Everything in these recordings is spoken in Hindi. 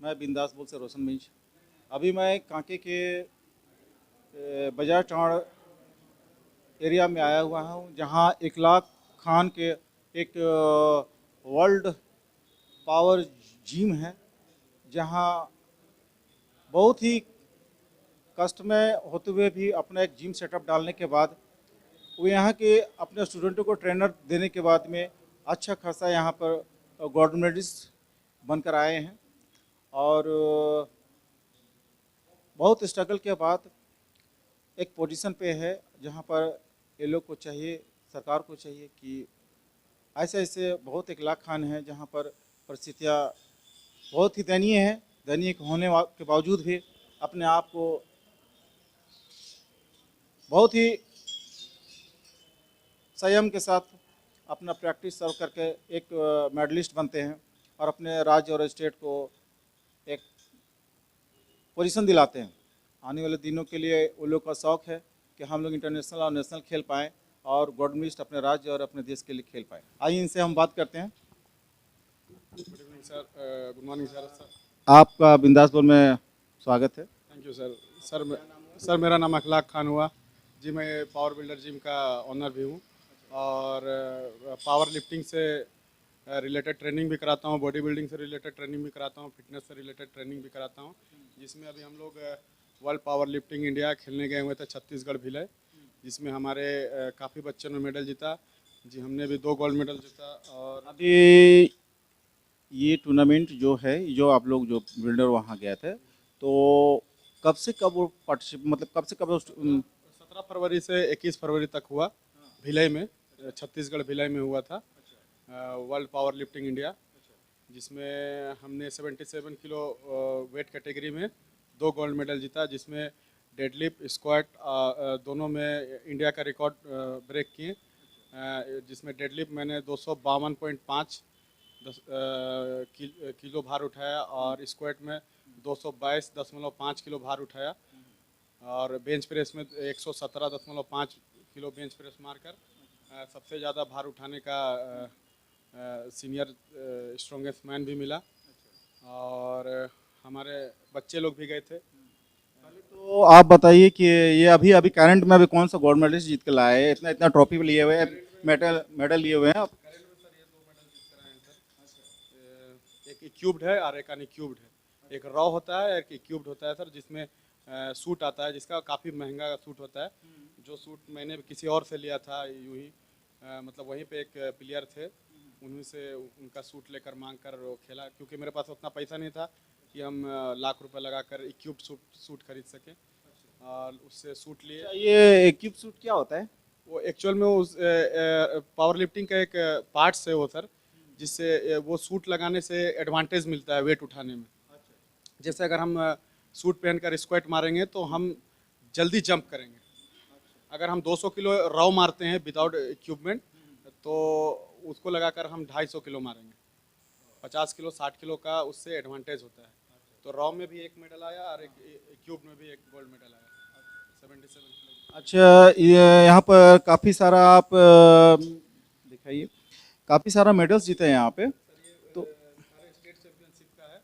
मैं बिंदास बोल से रोशन मिंज। अभी मैं कांके के बाजार टाँड़ एरिया में आया हुआ हूँ, जहाँ 1 लाख खान के एक वर्ल्ड पावर जिम है, जहाँ बहुत ही कष्ट में होते हुए भी अपना एक जिम सेटअप डालने के बाद वो यहाँ के अपने स्टूडेंटों को ट्रेनर देने के बाद में अच्छा खासा यहाँ पर गोल्ड मेडलिस्ट बनकर आए हैं। और बहुत स्ट्रगल के बाद एक पोजीशन पे है, जहाँ पर ये लोग को चाहिए, सरकार को चाहिए कि ऐसे ऐसे बहुत 1 लाख खान हैं जहाँ पर परिस्थितियाँ बहुत ही दयनीय है। दयनीय होने के बावजूद भी अपने आप को बहुत ही संयम के साथ अपना प्रैक्टिस सर्व करके एक मेडलिस्ट बनते हैं और अपने राज्य और स्टेट को एक पोजीशन दिलाते हैं। आने वाले दिनों के लिए वो लोग का शौक़ है कि हम लोग इंटरनेशनल और नेशनल खेल पाएँ और गोल्ड मेडलिस्ट अपने राज्य और अपने देश के लिए खेल पाएँ। आइए इनसे हम बात करते हैं। Good evening sir, good morning sir. आपका बिंदासपुर में स्वागत है। Thank you sir. सर मेरा नाम अखलाक खान हुआ जी। मैं पावर बिल्डर जिम का ऑनर भी हूँ और पावर लिफ्टिंग से रिलेटेड ट्रेनिंग भी कराता हूँ, बॉडी बिल्डिंग से रिलेटेड ट्रेनिंग भी कराता हूँ, फिटनेस से रिलेटेड ट्रेनिंग भी कराता हूँ। जिसमें अभी हम लोग वर्ल्ड पावर लिफ्टिंग इंडिया खेलने गए हुए थे छत्तीसगढ़ भिलय, जिसमें हमारे काफ़ी बच्चों ने मेडल जीता जी। हमने भी 2 गोल्ड मेडल जीता। और अभी ये टूर्नामेंट जो है, जो आप लोग जो बिल्डर वहाँ गए थे, तो कब से कब वो पार्टिसिपेट, मतलब कब से कब 17 फरवरी से 21 फरवरी तक हुआ भिलय में, छत्तीसगढ़ भिलय में हुआ था वर्ल्ड पावर लिफ्टिंग इंडिया, जिसमें हमने 77 किलो वेट कैटेगरी में 2 गोल्ड मेडल जीता, जिसमें डेडलिफ्ट स्क्वाट दोनों में इंडिया का रिकॉर्ड ब्रेक किए। जिसमें डेडलिफ्ट मैंने 252.5 किलो भार उठाया और स्क्वाट में 222.5 किलो भार उठाया और बेंच प्रेस में 117.5 किलो बेंच प्रेस मारकर सबसे ज़्यादा भार उठाने का सीनियर स्ट्रॉन्गेस्ट मैन भी मिला। और हमारे बच्चे लोग भी गए थे। तो आप बताइए कि ये अभी अभी करंट में अभी कौन सा गोल्ड मेडलिस्ट जीत के लाए हैं, इतना इतना ट्रॉफी लिए हुए हैं, मेडल लिए हुए हैं आप? करेंट में सर ये 2 मेडल जीत कर आए हैं सर। एक इक्यूब्ड है और एक अनइक्यूब्ड है। एक रॉ होता है, एक इक्यूब्ड होता है सर, जिसमें सूट आता है, जिसका काफ़ी महंगा सूट होता है। जो सूट मैंने किसी और से लिया था यूँ ही, मतलब वहीं पे एक प्लेयर थे, उन्हीं से उनका सूट लेकर मांग कर वो खेला, क्योंकि मेरे पास उतना पैसा नहीं था कि हम लाख रुपए लगाकर इक्यूब्ड सूट खरीद सकें, और उससे सूट लिए। ये इक्विप सूट क्या होता है? वो एक्चुअल में उस पावर लिफ्टिंग का एक पार्ट्स है वो सर, जिससे वो सूट लगाने से एडवांटेज मिलता है वेट उठाने में। जैसे अगर हम सूट पहनकर स्क्वाट मारेंगे तो हम जल्दी जंप करेंगे। अगर हम 200 किलो रॉ मारते हैं विदाउट इक्विपमेंट, तो उसको लगाकर हम 250 किलो मारेंगे। 50 किलो 60 किलो का उससे एडवांटेज होता है। तो रॉ में भी 1 मेडल आया और एक क्यूब में भी 1 गोल्ड मेडल आया, 77 किलो। अच्छा, ये यहाँ पर काफ़ी सारा आप दिखाइए, काफ़ी सारा मेडल्स जीते हैं यहाँ पे। तो हमारे स्टेट चैंपियनशिप का है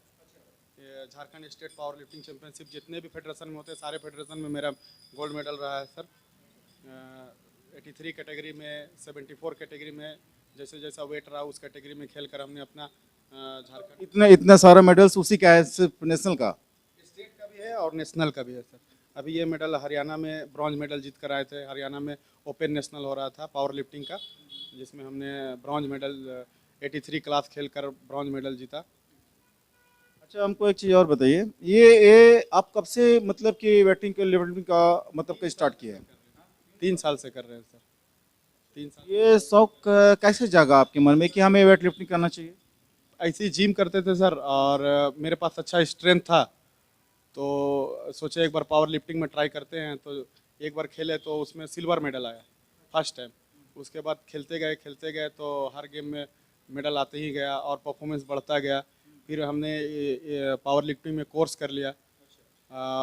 ये, Jharkhand state power lifting championship. जितने भी फेडरेशन में होते हैं सारे फेडरेशन में मेरा गोल्ड मेडल रहा है सर। 83 कैटेगरी में, 74 कैटेगरी में, जैसे जैसा वेट रहा उस कैटेगरी में खेल कर हमने अपना झारखंड। इतने इतने सारे मेडल्स उसी का है, सिर्फ नेशनल का? स्टेट का भी है और नेशनल का भी है सर। अभी ये मेडल हरियाणा में ब्रॉन्ज मेडल जीत कर आए थे। हरियाणा में ओपन नेशनल हो रहा था पावर लिफ्टिंग का, जिसमें हमने ब्रॉन्ज मेडल 83 क्लास खेलकर ब्रॉन्ज मेडल जीता। अच्छा, हमको एक चीज़ और बताइए, ये आप कब से मतलब कि वेटिंग के लिफ्टिंग का मतलब का स्टार्ट किया है? 3 साल से कर रहे हैं सर, 3 साल। ये शौक कैसे जागा आपके मन में कि हमें वेट लिफ्टिंग करना चाहिए? ऐसे ही जिम करते थे सर, और मेरे पास अच्छा स्ट्रेंथ था, तो सोचे एक बार पावर लिफ्टिंग में ट्राई करते हैं। तो एक बार खेले तो उसमें सिल्वर मेडल आया फर्स्ट टाइम। उसके बाद खेलते गए तो हर गेम में मेडल आते ही गया और परफॉर्मेंस बढ़ता गया। फिर हमने पावर लिफ्टिंग में कोर्स कर लिया,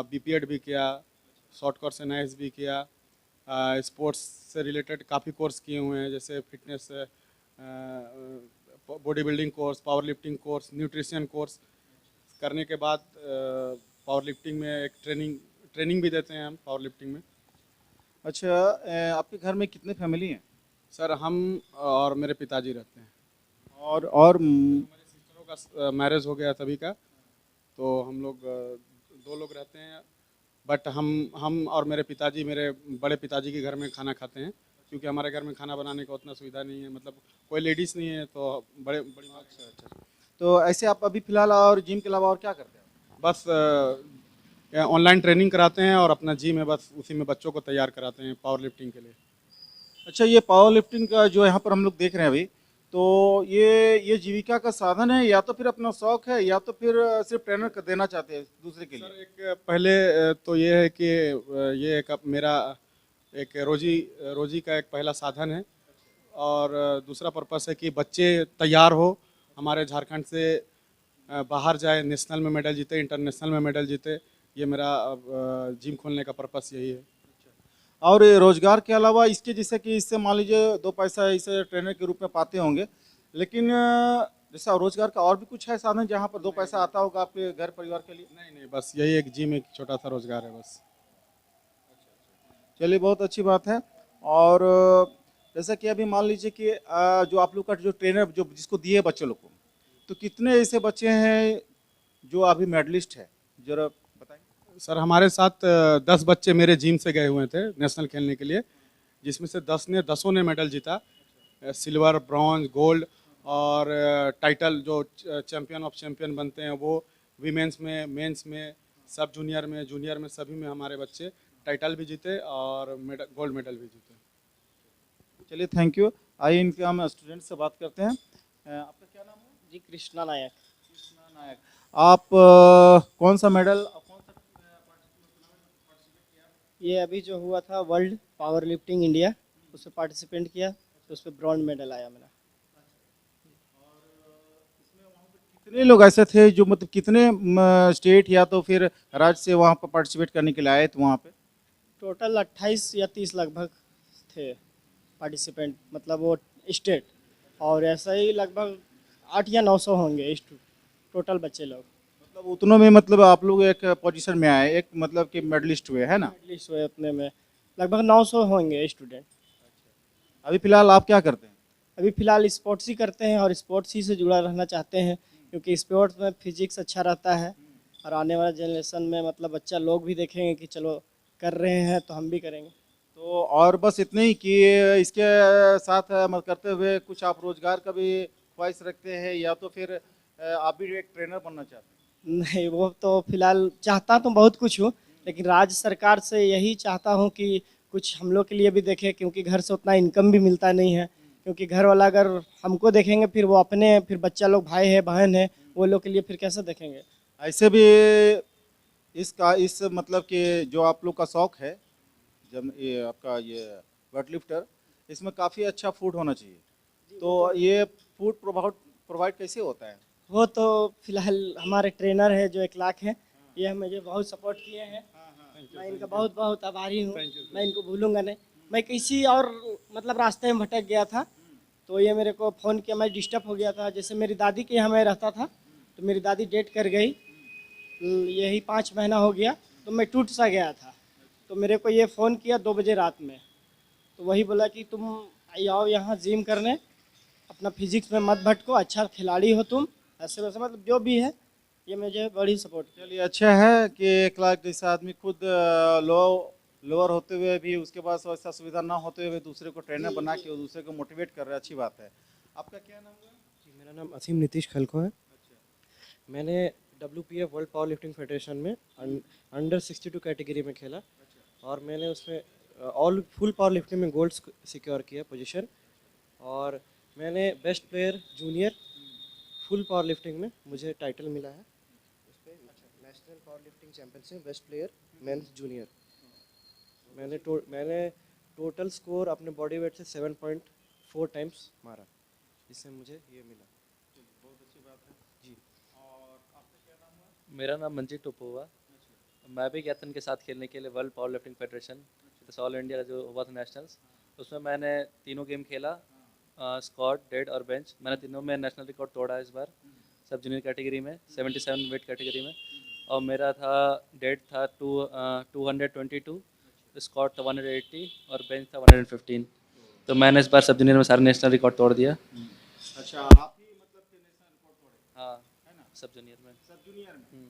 बीपीएड भी किया, शॉर्ट कोर्स एनआईएस भी किया, स्पोर्ट्स से रिलेटेड काफ़ी कोर्स किए हुए हैं, जैसे fitness, body building course, power lifting course, nutrition course, करने के बाद पावर लिफ्टिंग में एक ट्रेनिंग भी देते हैं हम पावर लिफ्टिंग में। अच्छा, आपके घर में कितने फैमिली हैं? सर हम और मेरे पिताजी रहते हैं। और हमारे सिस्टरों का मैरिज हो गया सभी का, तो हम लोग 2 लोग रहते हैं। बट हम और मेरे पिताजी मेरे बड़े पिताजी के घर में खाना खाते हैं, क्योंकि हमारे घर में खाना बनाने का उतना सुविधा नहीं है, मतलब कोई लेडीज़ नहीं है, तो बड़ी माँ। अच्छा, तो ऐसे आप अभी फ़िलहाल और जिम के अलावा और क्या करते हैं? बस ऑनलाइन ट्रेनिंग कराते हैं और अपना जिम है, बस उसी में बच्चों को तैयार कराते हैं पावर लिफ्टिंग के लिए। अच्छा, ये पावर लिफ्टिंग का जो यहाँ पर हम लोग देख रहे हैं अभी, तो ये जीविका का साधन है, या तो फिर अपना शौक है, या तो फिर सिर्फ ट्रेनर कर देना चाहते हैं दूसरे के लिए? सर एक पहले तो ये है कि ये एक मेरा एक रोजी का एक पहला साधन है, और दूसरा पर्पस है कि बच्चे तैयार हो हमारे झारखंड से, बाहर जाए, नेशनल में मेडल जीते, इंटरनेशनल में मेडल जीते। ये मेरा जिम खोलने का पर्पस यही है। और ये रोजगार के अलावा इसके, जैसे कि इससे मान लीजिए 2 पैसा इसे ट्रेनर के रूप में पाते होंगे, लेकिन जैसा रोजगार का और भी कुछ है साधन जहाँ पर 2 पैसा आता होगा आपके घर परिवार के लिए? नहीं, बस यही एक जिम, एक छोटा सा रोजगार है बस। चलिए, बहुत अच्छी बात है। और जैसा कि अभी मान लीजिए कि जो आप लोग का जो ट्रेनर जो जिसको दिए बच्चे लोग को, तो कितने ऐसे बच्चे हैं जो अभी मेडलिस्ट है, जरा बताएं। सर हमारे साथ 10 बच्चे मेरे जिम से गए हुए थे नेशनल खेलने के लिए, जिसमें से 10 ने मेडल जीता, सिल्वर, ब्रॉन्ज, गोल्ड, और टाइटल जो चैम्पियन ऑफ चैम्पियन बनते हैं वो, वीमेंस में, मेंस में, सब जूनियर में सभी में हमारे बच्चे टाइटल भी जीते और गोल्ड मेडल भी जीते। चलिए, थैंक यू। आइए इनके हम स्टूडेंट से बात करते हैं। आपका क्या नाम है? जी कृष्णा नायक। कृष्णा नायक। आप कौन सा मेडल, कौन सा ये अभी जो हुआ था वर्ल्ड पावर लिफ्टिंग इंडिया, उसमें पार्टिसिपेंट किया, तो उसमें ब्रॉन्ज मेडल आया मेरा। कितने लोग ऐसे थे जो मतलब कितने स्टेट या तो फिर राज्य से वहाँ पर पार्टिसिपेट करने के लिए आए थे वहाँ पे? टोटल 28 या 30 लगभग थे पार्टिसिपेंट, मतलब वो स्टेट, और ऐसा ही लगभग 8 या 900 होंगे टोटल बच्चे लोग। मतलब उतनों में मतलब आप लोग एक पोजीशन में आए, एक मतलब कि मेडलिस्ट हुए, है ना? मेडलिस्ट हुए अपने में, लगभग 900 होंगे स्टूडेंट। अभी फिलहाल आप क्या करते हैं? अभी फ़िलहाल स्पोर्ट्स ही करते हैं, और स्पोर्ट्स ही से जुड़ा रहना चाहते हैं, क्योंकि स्पोर्ट्स में फिजिक्स अच्छा रहता है, और आने वाला जनरेशन में मतलब बच्चा लोग भी देखेंगे कि चलो कर रहे हैं तो हम भी करेंगे। तो और बस इतने ही कि इसके साथ मत करते हुए कुछ आप रोजगार का भी ख्वाहिश रखते हैं, या तो फिर आप भी एक ट्रेनर बनना चाहते हैं? नहीं, वो तो फिलहाल चाहता तो बहुत कुछ हूँ, लेकिन राज्य सरकार से यही चाहता हूँ कि कुछ हम लोग के लिए भी देखे, क्योंकि घर से उतना इनकम भी मिलता नहीं है। क्योंकि घर वाला अगर हमको देखेंगे, फिर वो अपने, फिर बच्चा लोग, भाई है बहन है, वो लोग के लिए फिर कैसे देखेंगे। ऐसे भी इस मतलब कि जो आप लोग का शौक है, जब ये आपका ये वेट लिफ्टर, इसमें काफ़ी अच्छा फूड होना चाहिए, तो ये फूड प्रोवाइड कैसे होता है? वो तो फिलहाल हमारे ट्रेनर है जो 1 लाख है, ये मुझे बहुत सपोर्ट किए हैं। मैं इनका बहुत बहुत आभारी हूँ, मैं इनको भूलूंगा नहीं। मैं किसी और मतलब रास्ते में भटक गया था, तो ये मेरे को फ़ोन किया, मैं डिस्टर्ब हो गया था। जैसे मेरी दादी के यहाँ मैं रहता था, तो मेरी दादी डेट कर गई, यही 5 महीना हो गया, तो मैं टूट सा गया था। तो मेरे को ये फ़ोन किया 2 बजे रात में, तो वही बोला कि तुम आओ यहाँ जिम करने, अपना फिजिक्स में मत भटको, अच्छा खिलाड़ी हो तुम, ऐसे वैसे मतलब जो भी है, ये मुझे बड़ी सपोर्ट किया। चलिए, अच्छा है कि 1 लाख जैसा आदमी खुद लोअर होते हुए भी, उसके पास वैसा सुविधा ना होते हुए भी दूसरे को ट्रेनर बना के दूसरे को मोटिवेट कर रहा है, अच्छी बात है। आपका क्या नाम है? जी, मेरा नाम असीम नीतीश खलको है। मैंने WPF world power lifting federation में अंडर 62 कैटेगरी में खेला, और मैंने उसमें ऑल फुल पावर लिफ्टिंग में गोल्ड सिक्योर किया पोजीशन, और मैंने best player junior full power lifting में मुझे टाइटल मिला है उस पर, national power lifting championship best player mains junior. मैंने टोटल स्कोर अपने बॉडी वेट से 7.4 टाइम्स मारा, जिससे मुझे ये मिला। बहुत अच्छी बात है जी। और आपका क्या नाम है? मेरा नाम मंजीत टोपोवा। मैं भी गया था उनके साथ खेलने के लिए वर्ल्ड पावर लिफ्टिंग फेडरेशन, जैसे ऑल इंडिया जो हुआ था नेशनल्स, उसमें मैंने तीनों गेम खेला, स्क्वाट, डेड और बेंच। मैंने तीनों में नेशनल रिकॉर्ड तोड़ा इस बार। सब जूनियर कैटेगरी में 77 वेट कैटेगरी में, और मेरा था डेड था 222, स्क्वाट था 180 और बेंच था 115। तो मैंने इस बार सब जूनियर में सारे नेशनल रिकॉर्ड तोड़ दिया। अच्छा, आप ही मतलब कि नेशनल रिकॉर्ड तोड़े? हाँ, है ना, सब जूनियर में। सब जूनियर में।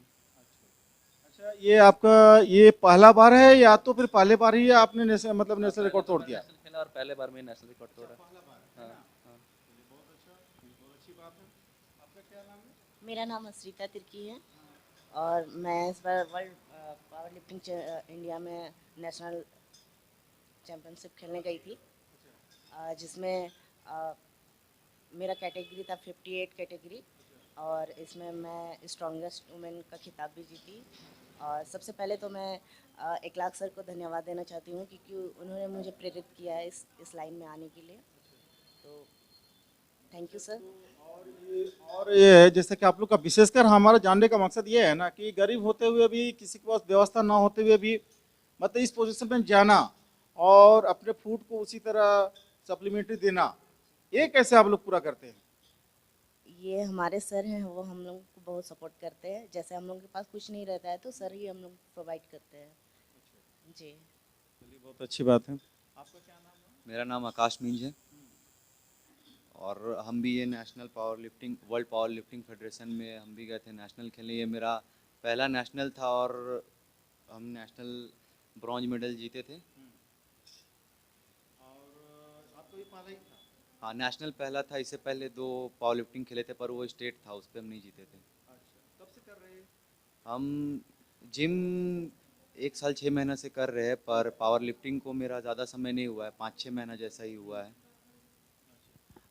अच्छा, ये आपका ये पहला बार है या तो फिर पहले बार ही आपने नेशनल मतलब नेशनल रिकॉर्ड तोड़ दिया? नेशनल खेला और पहले बार में नेशनल रिकॉर्ड तोड़ा। हाँ हाँ। बहुत अच्छा, बहुत अच्छी बात है। आपका क्या नाम है? मेरा नाम असरीता तिर्की है और मैं इस बार वर्ल्ड पावर लिफ्टिंग इंडिया में नेशनल चैम्पियनशिप खेलने गई थी, जिसमें मेरा कैटेगरी था 58 कैटेगरी, और इसमें मैं स्ट्रॉन्गेस्ट वुमेन का खिताब भी जीती। और सबसे पहले तो मैं इकलाक सर को धन्यवाद देना चाहती हूँ क्योंकि उन्होंने मुझे प्रेरित किया है इस लाइन में आने के लिए, तो थैंक यू सर। और ये जैसे कि आप लोग का विशेषकर हमारा जानने का मकसद ये है ना कि गरीब होते हुए भी, किसी के पास व्यवस्था ना होते हुए भी, मतलब इस पोजीशन में जाना और अपने फूड को उसी तरह सप्लीमेंट्री देना, ये कैसे आप लोग पूरा करते हैं? ये हमारे सर हैं, वो हम लोग को बहुत सपोर्ट करते हैं। जैसे हम लोग के पास कुछ नहीं रहता है तो सर ही हम लोग प्रोवाइड करते हैं जी। चलिए, बहुत अच्छी बात है। आपका क्या नाम है? मेरा नाम आकाश मींज है और हम भी ये national power lifting world power lifting federation में हम भी गए थे नेशनल खेलने। ये मेरा पहला नेशनल था और हम नेशनल ब्रॉन्ज मेडल जीते थे। और आपको ये पहला ही था? हाँ, नेशनल पहला था। इससे पहले 2 पावर लिफ्टिंग खेले थे पर वो स्टेट था, उस पर हम नहीं जीते थे। अच्छा, कब से कर रहे हैं? हम जिम 1 साल 6 महीना से कर रहे हैं, पर पावर लिफ्टिंग को मेरा ज़्यादा समय नहीं हुआ है, 5-6 महीना जैसा ही हुआ है।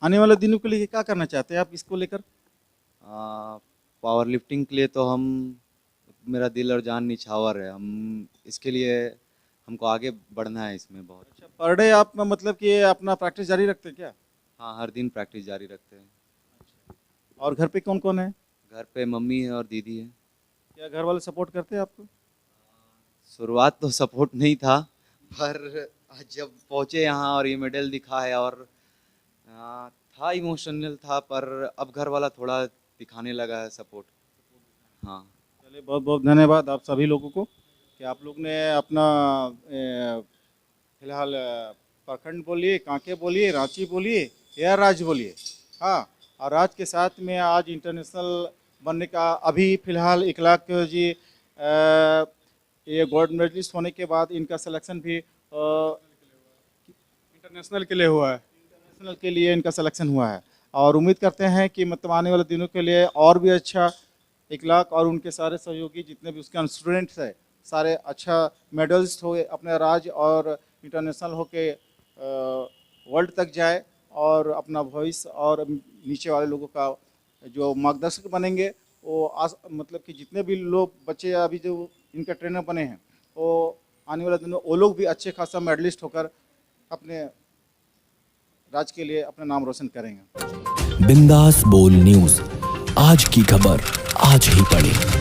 आने वाले दिनों के लिए क्या करना चाहते हैं आप इसको लेकर? पावर लिफ्टिंग के लिए तो हम मेरा दिल और जान निछावर है। हम इसके लिए हमको आगे बढ़ना है इसमें बहुत। अच्छा, पर डे आप मतलब कि अपना प्रैक्टिस जारी रखते हैं क्या? हाँ, हर दिन प्रैक्टिस जारी रखते हैं। और घर पे कौन कौन है? घर पे मम्मी है और दीदी है। क्या घर वाले सपोर्ट करते हैं आपको? शुरुआत तो सपोर्ट नहीं था, पर जब पहुँचे यहाँ और ये मेडल दिखा है और था इमोशनल था, पर अब घर वाला थोड़ा दिखाने लगा है सपोर्ट। हाँ, चलिए, बहुत बहुत धन्यवाद आप सभी लोगों को कि आप लोग ने अपना फिलहाल प्रखंड बोलिए, कांके बोलिए, रांची बोलिए या राज्य बोलिए, हाँ, और राज्य के साथ में आज इंटरनेशनल बनने का अभी फिलहाल इकलाक जी ये गोल्ड मेडलिस्ट होने के बाद इनका सिलेक्शन भी इंटरनेशनल के लिए हुआ है। नेशनल के लिए इनका सिलेक्शन हुआ है और उम्मीद करते हैं कि मतलब आने वाले दिनों के लिए और भी अच्छा इकलाक और उनके सारे सहयोगी जितने भी उसके स्टूडेंट्स हैं सारे अच्छा मेडल्स हो अपने राज्य और इंटरनेशनल हो के वर्ल्ड तक जाए और अपना भविष्य और नीचे वाले लोगों का जो मार्गदर्शक बनेंगे वो मतलब कि जितने भी लोग बच्चे अभी जो इनका ट्रेनर बने हैं वो आने वाले दिनों वो लोग भी अच्छे खासा मेडलिस्ट होकर अपने राज्य के लिए अपना नाम रोशन करेंगे। बिंदास बोल न्यूज, आज की खबर आज ही पढ़ें।